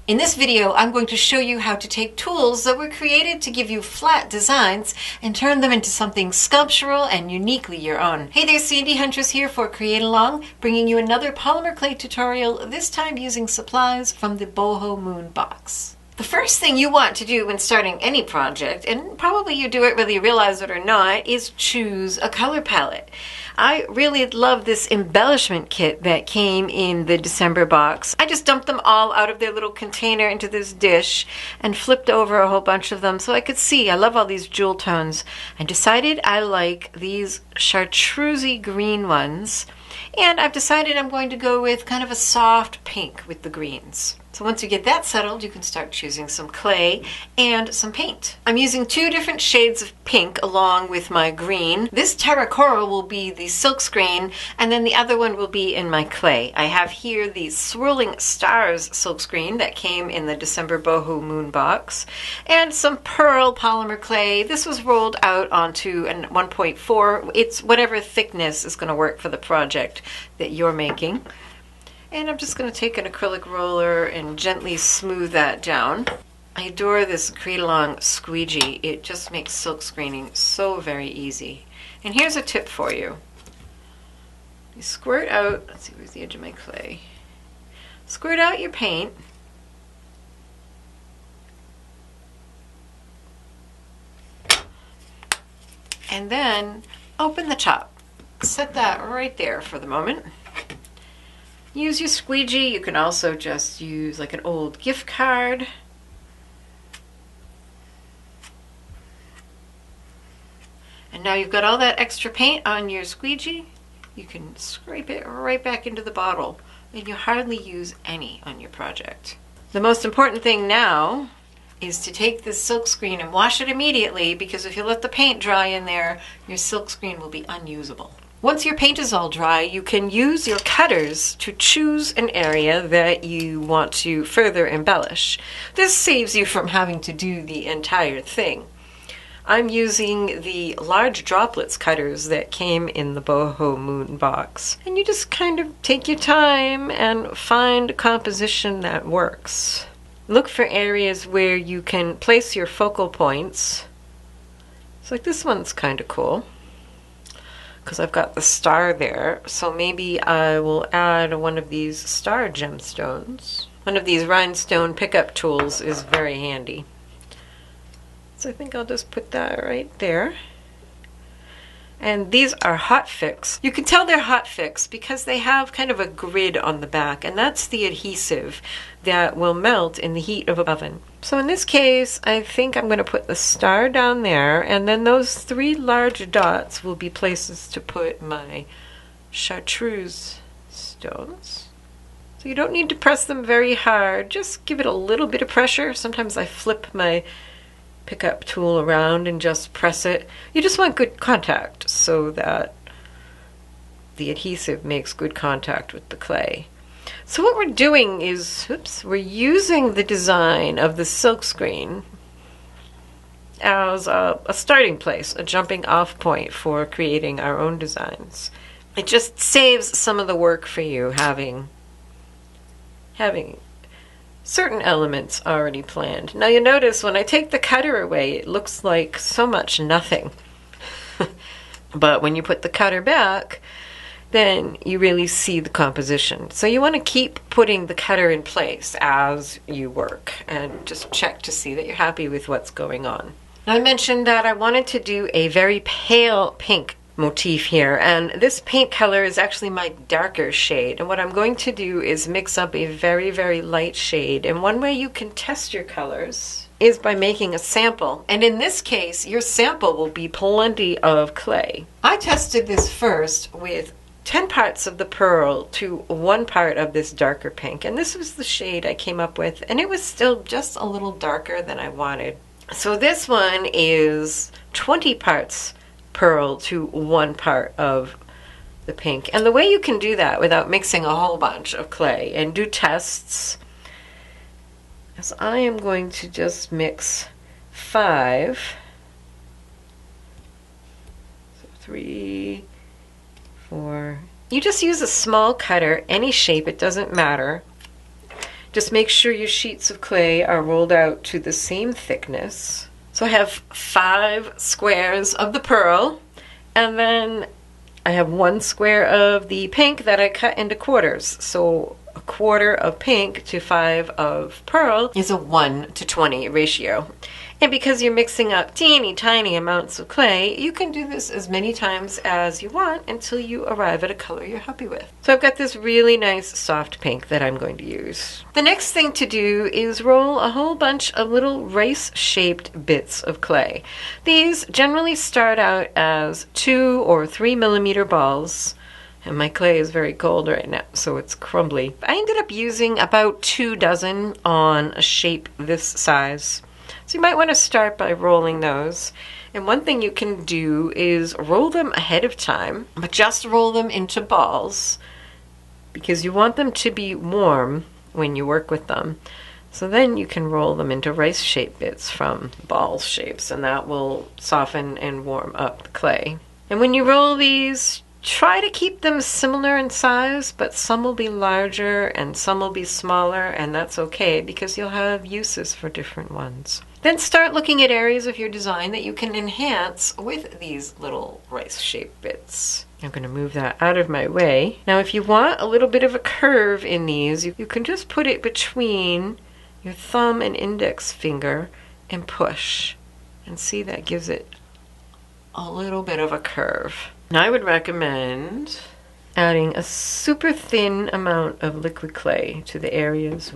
In this video, I'm going to show you how to take tools that were created to give you flat designs and turn them into something sculptural and uniquely your own. Hey there, Sandy, Huntress here for CreateAlong, bringing you another polymer clay tutorial, this time using supplies from the Boho Bloom box. The first thing you want to do when starting any project, and probably you do it whether you realize it or not, is choose a color palette. I really love this embellishment kit that came in the December box. I just dumped them all out of their little container into this dish and flipped over a whole bunch of them so I could see. I love all these jewel tones. I decided I like these chartreusey green ones, and I've decided I'm going to go with kind of a soft pink with the greens. So once you get that settled, you can start choosing some clay and some paint. I'm using two different shades of pink along with my green. This terra coral will be the silkscreen, and then the other one will be in my clay. I have here the Swirling Stars silkscreen that came in the December Boho Bloom box, and some pearl polymer clay. This was rolled out onto a 1.4. It's whatever thickness is going to work for the project that you're making. And I'm just going to take an acrylic roller and gently smooth that down. I adore this CreateAlong squeegee. It just makes silk screening so very easy. And here's a tip for you. You squirt out, let's see, where's the edge of my clay? Squirt out your paint. And then open the top. Set that right there for the moment. Use your squeegee. You can also just use like an old gift card. And now you've got all that extra paint on your squeegee. You can scrape it right back into the bottle, and you hardly use any on your project. The most important thing now is to take this silk screen and wash it immediately, because if you let the paint dry in there, your silk screen will be unusable. Once your paint is all dry, you can use your cutters to choose an area that you want to further embellish. This saves you from having to do the entire thing. I'm using the large droplets cutters that came in the Boho Bloom box. And you just kind of take your time and find a composition that works. Look for areas where you can place your focal points. So like this one's kind of cool, because I've got the star there, so maybe I will add one of these star gemstones. One of these rhinestone pickup tools is very handy. So I think I'll just put that right there. And these are hot fix. You can tell they're hot fix because they have kind of a grid on the back, and that's the adhesive that will melt in the heat of an oven. So in this case, I think I'm going to put the star down there, and then those three large dots will be places to put my chartreuse stones. So you don't need to press them very hard, just give it a little bit of pressure. Sometimes I flip my pickup tool around and just press it. You just want good contact so that the adhesive makes good contact with the clay. So what we're doing is, we're using the design of the silkscreen as a starting place, a jumping off point for creating our own designs. It just saves some of the work for you having certain elements already planned. Now you notice when I take the cutter away, it looks like so much nothing. But when you put the cutter back, then you really see the composition. So you want to keep putting the cutter in place as you work and just check to see that you're happy with what's going on. Now I mentioned that I wanted to do a very pale pink motif here, and this paint color is actually my darker shade, and what I'm going to do is mix up a very, very light shade. And one way you can test your colors is by making a sample, and in this case your sample will be plenty of clay. I tested this first with 10 parts of the pearl to 1 part of this darker pink, and this was the shade I came up with, and it was still just a little darker than I wanted. So this one is 20 parts pearl to 1 part of the pink. And the way you can do that without mixing a whole bunch of clay and do tests is I am going to just mix 5, so 3, 4. You just use a small cutter, any shape, it doesn't matter. Just make sure your sheets of clay are rolled out to the same thickness. So I have 5 squares of the pearl, and then I have 1 square of the pink that I cut into quarters. So a quarter of pink to 5 of pearl is a 1:20 ratio. And because you're mixing up teeny tiny amounts of clay, you can do this as many times as you want until you arrive at a color you're happy with. So I've got this really nice soft pink that I'm going to use. The next thing to do is roll a whole bunch of little rice-shaped bits of clay. These generally start out as 2 or 3 millimeter balls. And my clay is very cold right now, so it's crumbly. I ended up using about 2 dozen on a shape this size. So you might want to start by rolling those. And one thing you can do is roll them ahead of time, but just roll them into balls because you want them to be warm when you work with them. So then you can roll them into rice-shaped bits from ball shapes, and that will soften and warm up the clay. And when you roll these, try to keep them similar in size, but some will be larger and some will be smaller, and that's okay because you'll have uses for different ones. Then start looking at areas of your design that you can enhance with these little rice-shaped bits. I'm going to move that out of my way. Now if you want a little bit of a curve in these, you can just put it between your thumb and index finger and push. And see, that gives it a little bit of a curve. And I would recommend adding a super thin amount of liquid clay to the areas,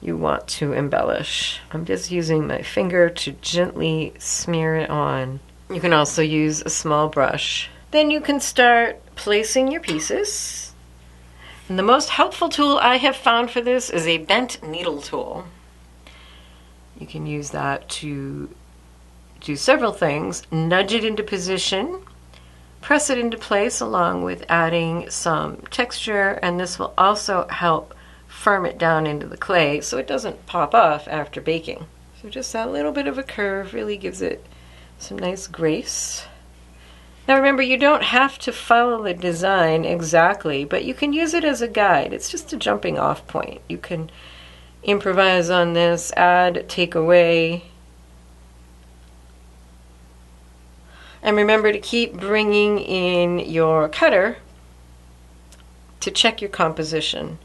you want to embellish. I'm just using my finger to gently smear it on. You can also use a small brush. Then you can start placing your pieces. And the most helpful tool I have found for this is a bent needle tool. You can use that to do several things. Nudge it into position, press it into place along with adding some texture, and this will also help firm it down into the clay so it doesn't pop off after baking. So just that little bit of a curve really gives it some nice grace. Now remember, you don't have to follow the design exactly, but you can use it as a guide. It's just a jumping off point. You can improvise on this, add, take away. And remember to keep bringing in your cutter to check your composition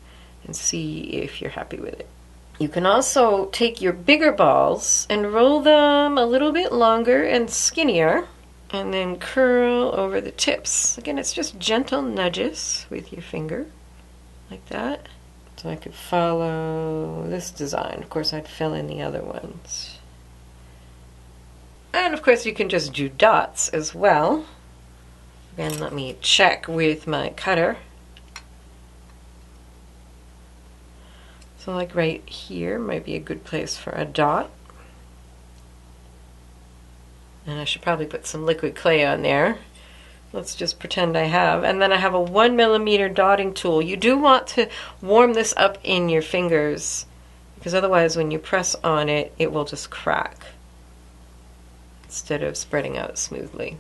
and see if you're happy with it. You can also take your bigger balls and roll them a little bit longer and skinnier, and then curl over the tips. Again, it's just gentle nudges with your finger, like that. So I could follow this design. Of course, I'd fill in the other ones. And of course, you can just do dots as well. Again, let me check with my cutter. So like right here might be a good place for a dot. And I should probably put some liquid clay on there. Let's just pretend I have. And then I have a 1 millimeter dotting tool. You do want to warm this up in your fingers because otherwise when you press on it, it will just crack instead of spreading out smoothly.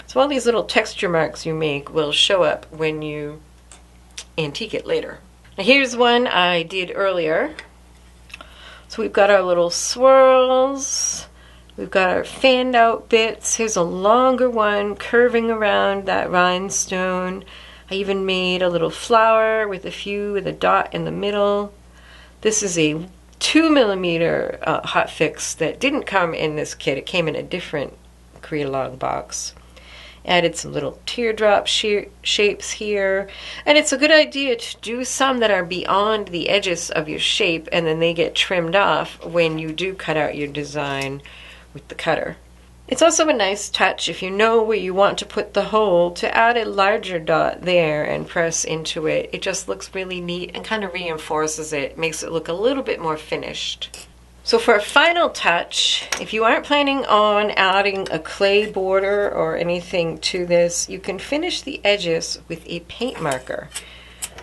So all these little texture marks you make will show up when you antique it later. Now here's one I did earlier. So we've got our little swirls. We've got our fanned out bits. Here's a longer one curving around that rhinestone. I even made a little flower with a dot in the middle. This is a 2 millimeter hot fix that didn't come in this kit. It came in a different CreateAlong box. Added some little teardrop shapes here. And it's a good idea to do some that are beyond the edges of your shape, and then they get trimmed off when you do cut out your design with the cutter. It's also a nice touch, if you know where you want to put the hole, to add a larger dot there and press into it. It just looks really neat and kind of reinforces it, makes it look a little bit more finished. So for a final touch, if you aren't planning on adding a clay border or anything to this, you can finish the edges with a paint marker.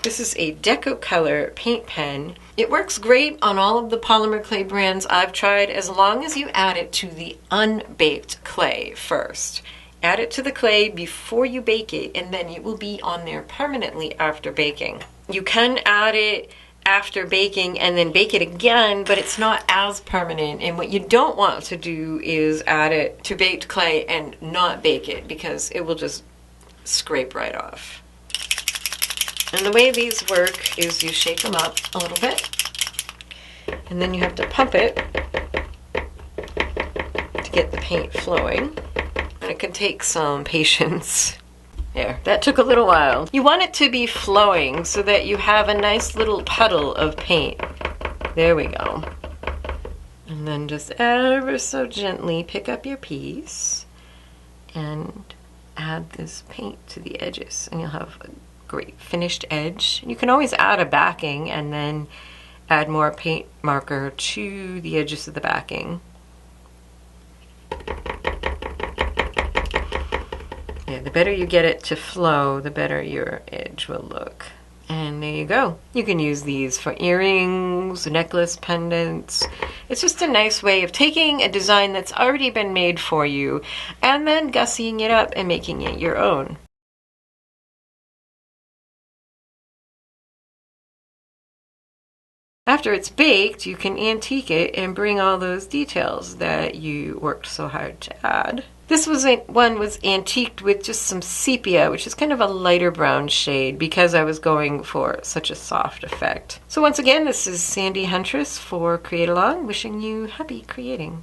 This is a Deco Color paint pen. It works great on all of the polymer clay brands I've tried as long as you add it to the unbaked clay first. Add it to the clay before you bake it, and then it will be on there permanently after baking. You can add it after baking and then bake it again, but it's not as permanent. And what you don't want to do is add it to baked clay and not bake it, because it will just scrape right off. And the way these work is you shake them up a little bit, and then you have to pump it to get the paint flowing. And it can take some patience. There, that took a little while. You want it to be flowing so that you have a nice little puddle of paint. There we go. And then just ever so gently pick up your piece and add this paint to the edges, and you'll have a great finished edge. You can always add a backing and then add more paint marker to the edges of the backing. Yeah, the better you get it to flow, the better your edge will look. And there you go. You can use these for earrings, necklace, pendants. It's just a nice way of taking a design that's already been made for you and then gussying it up and making it your own. After it's baked, you can antique it and bring all those details that you worked so hard to add. This one was antiqued with just some sepia, which is kind of a lighter brown shade, because I was going for such a soft effect. So once again, this is Sandy Huntress for CreateAlong, wishing you happy creating.